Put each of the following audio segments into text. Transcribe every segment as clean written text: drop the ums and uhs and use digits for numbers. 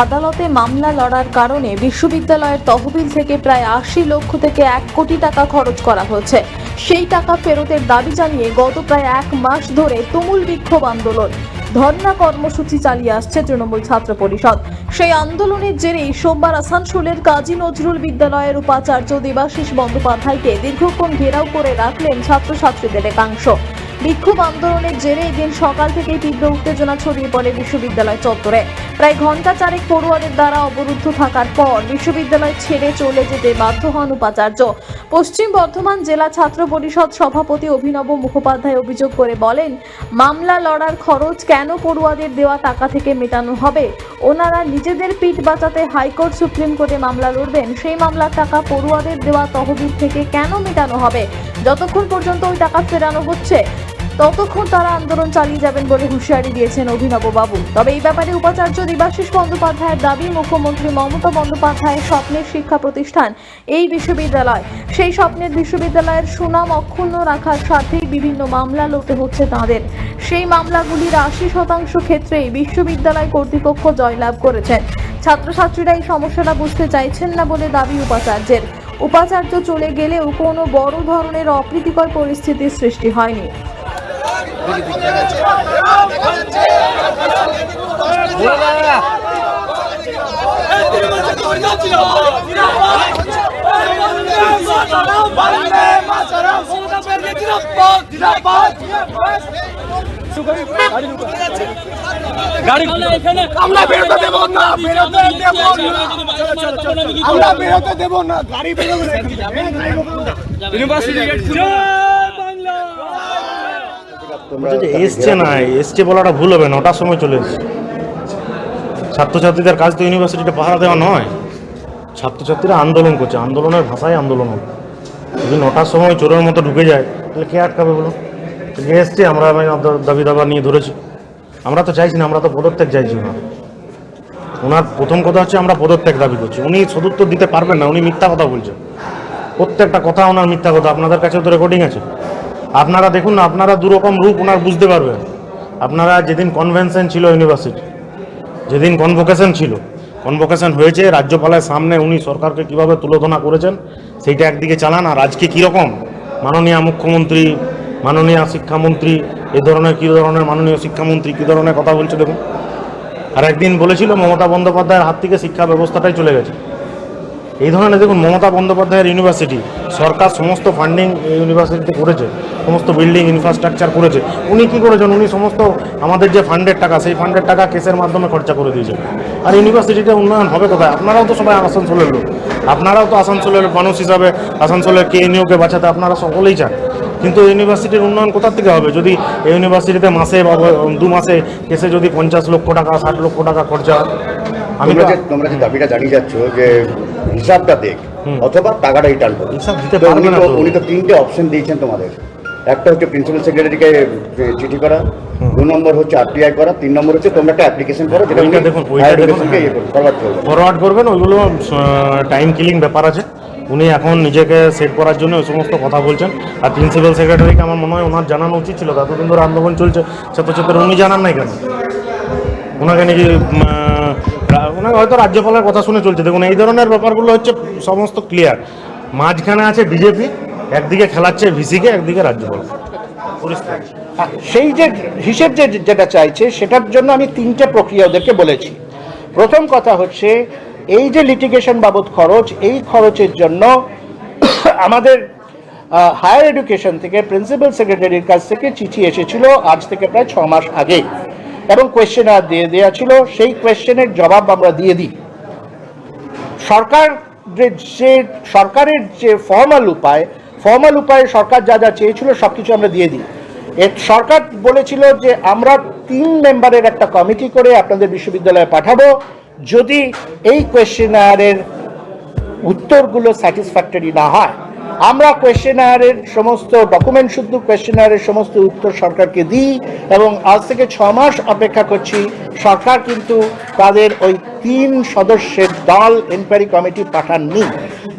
আদালতে মামলা লড়ার কারণে বিশ্ববিদ্যালয়ের তহবিল থেকে প্রায় ৮০ লক্ষ থেকে ১ কোটি টাকা খরচ করা হয়েছে। সেই টাকা ফেরতের দাবি জানিয়ে গত প্রায় ১ মাস ধরে তুমুল বিক্ষোভ আন্দোলন, ধর্ণা কর্মসূচি চালিয়ে আসছে তৃণমূল ছাত্র পরিষদ। সেই আন্দোলনের জেরেই সোমবার আসানসোলের কাজী নজরুল বিদ্যালয়ের উপাচার্য দেবাশিস বন্দ্যোপাধ্যায়কে দীর্ঘক্ষণ ঘেরাও করে রাখলেন ছাত্রছাত্রীদের একাংশ। বিক্ষোভ আন্দোলনের জেরে এদিন সকাল থেকেই তীব্র উত্তেজনা ছড়িয়ে পড়ে বিশ্ববিদ্যালয় চত্বরে। প্রায় ঘণ্টা চারেক পড়ুয়াদের দ্বারা অবরুদ্ধ থাকার পর বিশ্ববিদ্যালয় ছেড়ে চলে যেতে বাধ্য হন উপাচার্য। পশ্চিম বর্ধমান জেলা ছাত্র পরিষদ সভাপতি অভিনব মুখোপাধ্যায় অভিযোগ করে বলেন, মামলা লড়ার খরচ কেন পড়ুয়াদের দেওয়া টাকা থেকে মেটানো হবে? ওনারা নিজেদের পিঠ বাঁচাতে হাইকোর্ট সুপ্রিম কোর্টে মামলা লড়বেন, সেই মামলার টাকা পড়ুয়াদের দেওয়া তহবিল থেকে কেন মেটানো হবে? যতক্ষণ পর্যন্ত ওই টাকা ফেরানো হচ্ছে ততক্ষণ তারা আন্দোলন চালিয়ে যাবেন বলে হুঁশিয়ারি দিয়েছেন অভিনব বাবু। তবে এই ব্যাপারে উপাচার্য দেবাশিস বন্দ্যোপাধ্যায়ের দাবি, মুখ্যমন্ত্রী মমতা বন্দ্যোপাধ্যায়ের স্বপ্নের শিক্ষা প্রতিষ্ঠান এই বিশ্ববিদ্যালয়। সেই স্বপ্নের বিশ্ববিদ্যালয়ের সুনাম অক্ষুণ্ণ রাখার স্বার্থেই বিভিন্ন মামলা লড়তে হচ্ছে তাঁদের। সেই মামলাগুলির ৮০% ক্ষেত্রেই বিশ্ববিদ্যালয় কর্তৃপক্ষ জয়লাভ করেছেন। ছাত্রছাত্রীরা এই সমস্যাটা বুঝতে চাইছেন না বলে দাবি উপাচার্যের। উপাচার্য চলে গেলেও কোনো বড় ধরনের অপ্রীতিকর পরিস্থিতির সৃষ্টি হয়নি। আমরা বেরোতে দেব না, আমরা বেরোতে দেব না, গাড়ি বেরোবে এসছে না, এসছে বলাটা ভুল হবে। ৯টার সময় চলে এসছে। ছাত্রছাত্রীদের কাজ তো ইউনিভার্সিটিটা পাহারা দেওয়া নয়। ছাত্রছাত্রীরা আন্দোলন করছে, আন্দোলনের ভাষায় আন্দোলন হবে। যদি ৯টার সময় চোরের মতো ঢুকে যায় তাহলে কে আটকাবে বলুন? এসছে, আমরা দাবি দাবা নিয়ে ধরেছি। আমরা তো চাইছি না, আমরা তো পদত্যাগ চাইছি না। ওনার প্রথম কথা হচ্ছে আমরা পদত্যাগ দাবি করছি। উনি সদুত্তর দিতে পারবেন না, উনি মিথ্যা কথা বলছেন। প্রত্যেকটা কথা ওনার মিথ্যা কথা। আপনাদের কাছেও তো রেকর্ডিং আছে, আপনারা দেখুন না। আপনারা দুরকম রূপ ওনার বুঝতে পারবেন। আপনারা যেদিন কনভেনশন ছিল ইউনিভার্সিটি, যেদিন কনভোকেশন ছিল, কনভোকেশন হয়েছে রাজ্যপালের সামনে, উনি সরকারকে কিভাবে তুলোধনা করেছেন সেইটা একদিকে চালান। আর আজকে কীরকম মাননীয় মুখ্যমন্ত্রী, মাননীয় শিক্ষামন্ত্রী, এই ধরনের কী ধরনের মাননীয় শিক্ষামন্ত্রী কী ধরনের কথা বলছে দেখুন। আর একদিন বলেছিল মমতা বন্দ্যোপাধ্যায়ের হাত থেকে শিক্ষা ব্যবস্থাটাই চলে গেছে। এই ধরনের দেখুন, মমতা বন্দ্যোপাধ্যায়ের ইউনিভার্সিটি, সরকার সমস্ত ফান্ডিং ইউনিভার্সিটিতে করেছে, সমস্ত বিল্ডিং ইনফ্রাস্ট্রাকচার করেছে। উনি কী করেছেন? উনি সমস্ত আমাদের যে ফান্ডের টাকা, সেই ফান্ডের টাকা কেসের মাধ্যমে খরচা করে দিয়েছেন। আর ইউনিভার্সিটিতে উন্নয়ন হবে কোথায়? আপনারাও তো সবাই আসানসোলের লোক, আপনারাও তো আসানসোলের মানুষ হিসাবে আসানসোলের কেএনইউকে বাঁচাতে আপনারা সকলেই চান। কিন্তু ইউনিভার্সিটির উন্নয়ন কোথা থেকে হবে যদি এই ইউনিভার্সিটিতে মাসে বা 2 মাসে কেসে যদি 50 লক্ষ টাকা 60 লক্ষ টাকা খরচা হয়? তোমরা যে দাবিটা জানিয়ে যাচ্ছ যে হিসাবটা দেখ অথবা টাকাটা রিটার্ন করো, হিসাব দিতে পারবে না। উনি তো 3টে অপশন দিয়েছেন তোমাদের। একটা হচ্ছে প্রিন্সিপাল সেক্রেটারিকে চিঠি করা, 2 নম্বর হচ্ছে আরটিআই করা, 3 নম্বর হচ্ছে তোমরা একটা অ্যাপ্লিকেশন করো যেটা দেখুন ফরওয়ার্ড করবেন। ওইগুলো টাইম কিলিং ব্যাপার আছে। উনি এখন নিজেকে সেট করার জন্য ওই সমস্ত কথা বলছেন। আর প্রিন্সিপাল সেক্রেটারিকে আমার মনে হয় ওনার জানানো উচিত ছিল। এতদিন ধরে আন্দোলন চলছে ছাত্রছাত্রীরা, উনি জানান নাই কেন? ওনাকে নাকি ওনাকে হয়তো রাজ্যপালের কথা শুনে চলছে। দেখুন, এই ধরনের ব্যাপারগুলো হচ্ছে সমস্ত ক্লিয়ার। মাঝখানে আছে বিজেপি, একদিকে খেলাচ্ছে ভিসিকে, একদিকে রাজ্যপাল। সেই যে হিসেব যেটা চাইছে সেটার জন্য আমি 3টে প্রক্রিয়া ওদেরকে বলেছি। প্রথম কথা হচ্ছে এই যে লিটিগেশন বাবদ খরচ, এই খরচের জন্য আমাদের হায়ার এডুকেশন থেকে প্রিন্সিপাল সেক্রেটারির কাছ থেকে চিঠি এসেছিল আজ থেকে প্রায় 6 মাস আগে, এবং কোয়েশ্চেনার দিয়ে দেওয়া ছিল। সেই কোয়েশ্চেনের জবাব আমরা দিয়ে দিই। সরকারের যে ফর্মাল উপায়ে সরকার যা যা চেয়েছিল সব কিছু আমরা দিয়ে দিই। সরকার বলেছিল যে আমরা 3 মেম্বারের একটা কমিটি করে আপনাদের বিশ্ববিদ্যালয়ে পাঠাবো যদি এই কোয়েশ্চেনারের উত্তরগুলো স্যাটিসফ্যাক্টরি না হয়। আমরা কোয়েশ্চেনারের সমস্ত ডকুমেন্ট, শুদ্ধ কোয়েশ্চেনারের সমস্ত উত্তর সরকারকে দিই, এবং আজ থেকে 6 মাস অপেক্ষা করছি। সরকার কিন্তু তাদের ওই 3 সদস্যের দল এনকোয়ারি কমিটি পাঠাননি,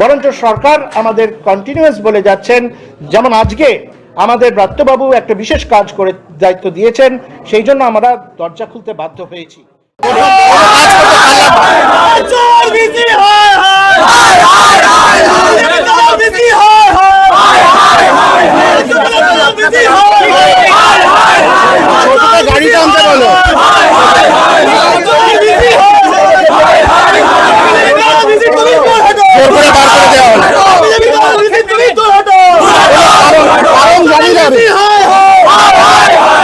বরঞ্চ সরকার আমাদের কন্টিনিউয়াস বলে যাচ্ছেন, যেমন আজকে আমাদের ব্রাত্যবাবু একটা বিশেষ কাজ করে দায়িত্ব দিয়েছেন, সেই জন্য আমরা দরজা খুলতে বাধ্য হয়েছি। গাড়িটা আনতে বলো। জোর করে বার করে দেওয়া হলো। কারণ জানি না রে।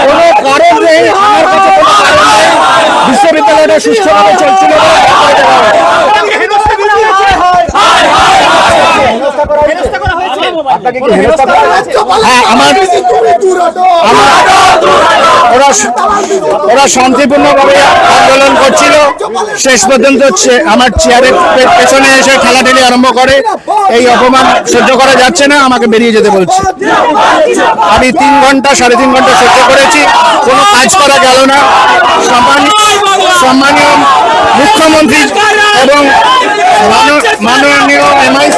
কোনো কারণ নেই, আমার কাছে কোনো কারণ নেই। বিশ্ববিদ্যালয়টা সুষ্ঠুভাবে চলছিল না, বার করে দেওয়া হলো। আপনাকে কি হেনস্থা করা হয়েছে? হ্যাঁ, ওরা শান্তিপূর্ণভাবে আন্দোলন করছিল, শেষ পর্যন্ত আমার চেয়ারের পেছনে এসে ঠেলাঠেলি আরম্ভ করে। এই অপমান সহ্য করা যাচ্ছে না, আমাকে বেরিয়ে যেতে বলছে। আমি 3 ঘন্টা 3.5 ঘন্টা সহ্য করেছি, কোনো কাজ করা গেল না। সম্মানীয় মুখ্যমন্ত্রী এবং মাননীয় এমআই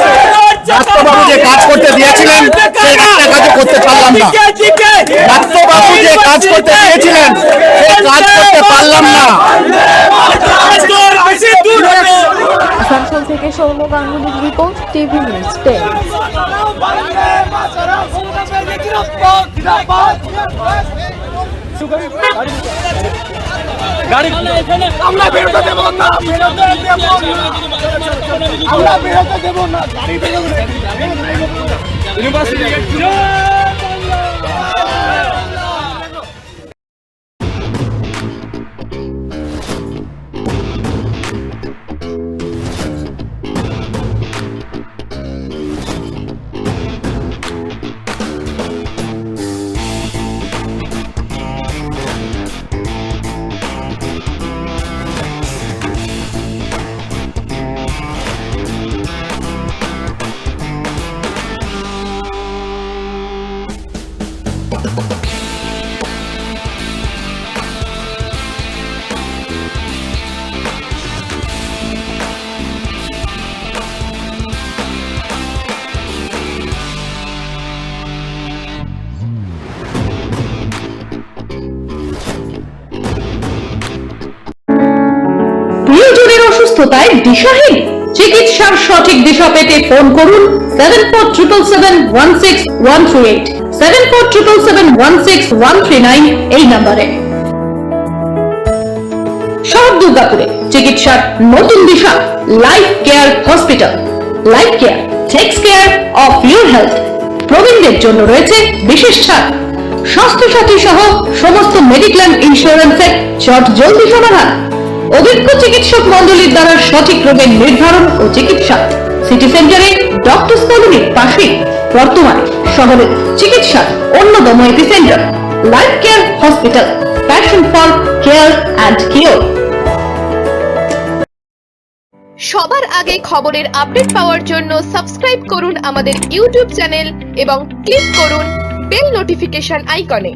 ডাক্তারবাবু যে কাজ করতে দিয়েছিলেন সেই একটা কাজও করতে পারলাম না। ডাক্তারবাবু যে কাজ করতে দিয়েছিলেন সেই কাজ করতে পারলাম না। আসানসোল থেকে সৌম্য গাঙ্গুলির রিপোর্ট, টিভি নিউজ 10। আমরা বেরোতে দেব না, আমরা বেরোতে দেব না, গাড়ি বেরোবে। ইউনিভার্সিটি প্রিয়জনের অসুস্থতায় দিশাহীন, চিকিৎসার সঠিক দিশা পেতে ফোন করুন 7477716138, 7477716139 এই নম্বরে। শহর দুর্গাপুরে চিকিৎসার নতুন দিশা, life care hospital. Life care takes care of your health. প্রবীণদের জন্য রয়েছে বিশেষ ছাড়। স্বাস্থ্য সাথী সহ সমস্ত মেডিক্লেম ইন্স্যুরেন্সের জলদি সমাধান। অভিজ্ঞ চিকিৎসক মণ্ডলীর দ্বারা সঠিক রোগের নির্ধারণ ও চিকিৎসা। সিটি সেন্টারে ডক্টরস কলোনির পাশে বর্তমানে শহরের চিকিৎসার অন্যতম epicentre life care hospital, passion for care and cure. সবার আগে খবরের আপডেট পাওয়ার জন্য সাবস্ক্রাইব করুন আমাদের ইউটিউব চ্যানেল এবং ক্লিক করুন বেল নোটিফিকেশন আইকনে।